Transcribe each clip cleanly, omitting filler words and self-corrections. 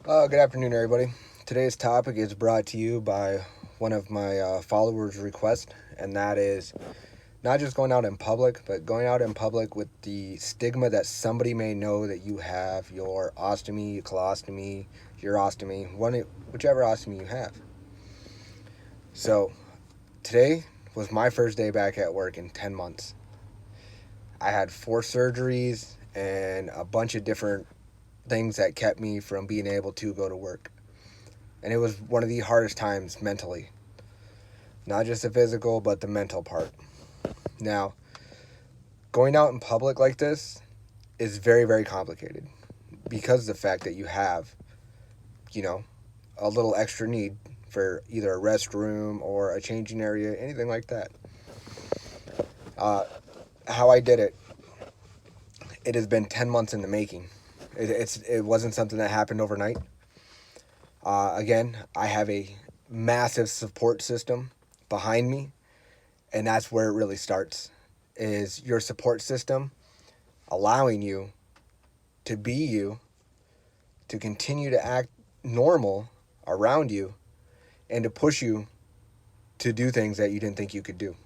Good afternoon, everybody. Today's topic is brought to you by one of my followers' requests, and that is not just going out in public, but going out in public with the stigma that somebody may know that you have your ostomy, colostomy, urostomy, whichever ostomy you have. So, today was my first day back at work in 10 months. I had 4 surgeries and a bunch of different things that kept me from being able to go to work. And it was one of the hardest times mentally. Not just the physical, but the mental part. Now, going out in public like this is very, very complicated because of the fact that you have, a little extra need for either a restroom or a changing area, anything like that. How I did it, it has been 10 months in the making. It wasn't something that happened overnight. Again, I have a massive support system behind me, and that's where it really starts, is your support system allowing you to be you, to continue to act normal around you, and to push you to do things that you didn't think you could do.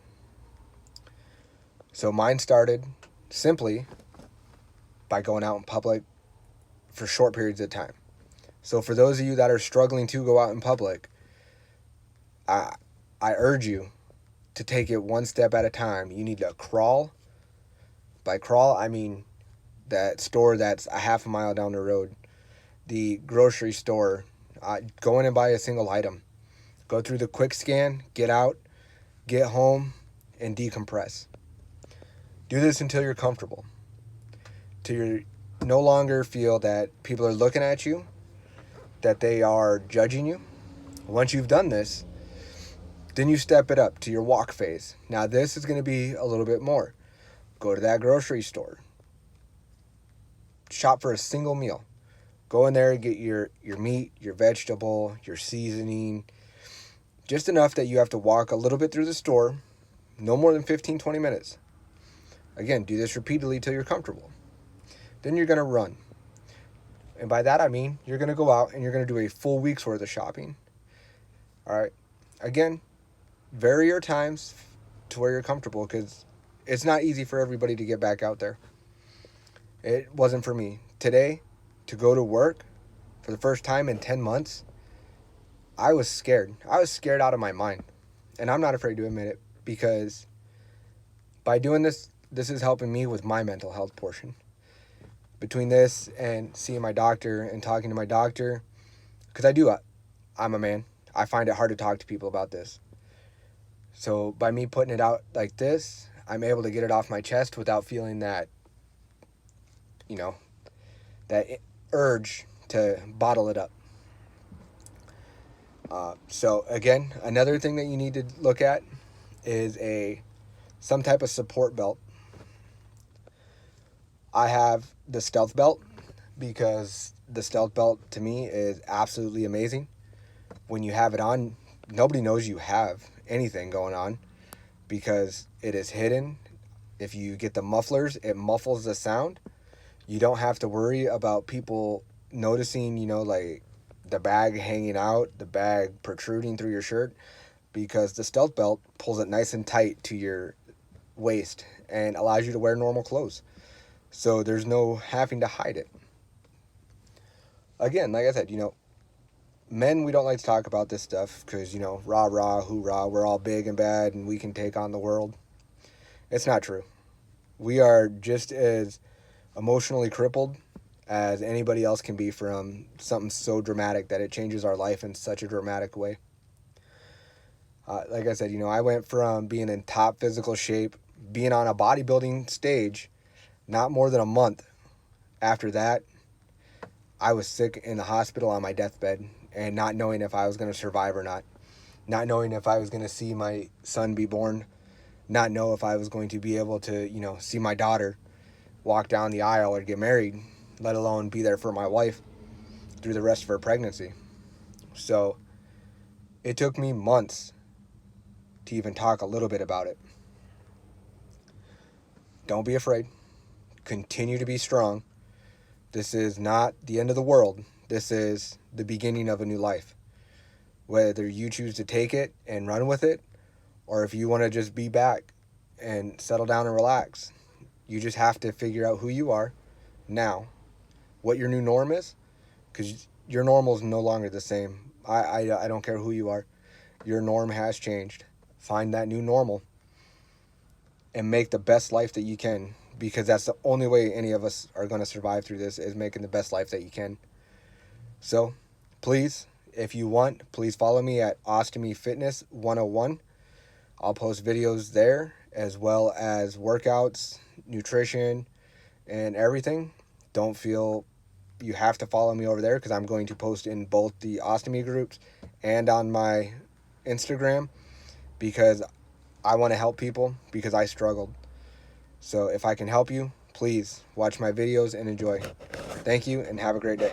So mine started simply by going out in public for short periods of time. So for those of you that are struggling to go out in public, I urge you to take it one step at a time. You need to crawl. By crawl, I mean that store that's a half a mile down the road, the grocery store. Go in and buy a single item. Go through the quick scan, get out, get home, and decompress. Do this until you're comfortable. Till you no longer feel that people are looking at you, that they are judging you. Once you've done this, then you step it up to your walk phase. Now this is going to be a little bit more. Go to that grocery store. Shop for a single meal. Go in there and get your meat, your vegetable, your seasoning. Just enough that you have to walk a little bit through the store. No more than 15-20 minutes. Again, do this repeatedly till you're comfortable. Then you're going to run. And by that I mean you're going to go out and you're going to do a full week's worth of shopping. All right. Again, vary your times to where you're comfortable, because it's not easy for everybody to get back out there. It wasn't for me. Today, to go to work for the first time in 10 months, I was scared. I was scared out of my mind. And I'm not afraid to admit it, because by doing this, this is helping me with my mental health portion. Between this and seeing my doctor and talking to my doctor, because I'm a man. I find it hard to talk to people about this. So by me putting it out like this, I'm able to get it off my chest without feeling that, that urge to bottle it up. So again, another thing that you need to look at is some type of support belt. I have the stealth belt because the stealth belt to me is absolutely amazing. When you have it on, nobody knows you have anything going on because it is hidden. If you get the mufflers, it muffles the sound. You don't have to worry about people noticing, like the bag hanging out, the bag protruding through your shirt, because the stealth belt pulls it nice and tight to your waist and allows you to wear normal clothes. So there's no having to hide it. Again, like I said, men, we don't like to talk about this stuff because, rah, rah, hoorah, we're all big and bad and we can take on the world. It's not true. We are just as emotionally crippled as anybody else can be from something so dramatic that it changes our life in such a dramatic way. Like I said, I went from being in top physical shape, being on a bodybuilding stage, not more than a month after that, I was sick in the hospital on my deathbed and not knowing if I was going to survive or not knowing if I was going to see my son be born, not know if I was going to be able to, see my daughter walk down the aisle or get married, let alone be there for my wife through the rest of her pregnancy. So it took me months to even talk a little bit about it. Don't be afraid. Continue to be strong. This is not the end of the world. This is the beginning of a new life. Whether you choose to take it and run with it, or if you want to just be back and settle down and relax, you just have to figure out who you are now, what your new norm is, because your normal is no longer the same. I don't care who you are. Your norm has changed. Find that new normal and make the best life that you can, because that's the only way any of us are going to survive through this, is making the best life that you can. So please, if you want, please follow me at Ostomy Fitness 101. I'll post videos there as well as workouts, nutrition, and everything. Don't feel you have to follow me over there, because I'm going to post in both the ostomy groups and on my Instagram, because I want to help people, because I struggled. So if I can help you, please watch my videos and enjoy. Thank you and have a great day.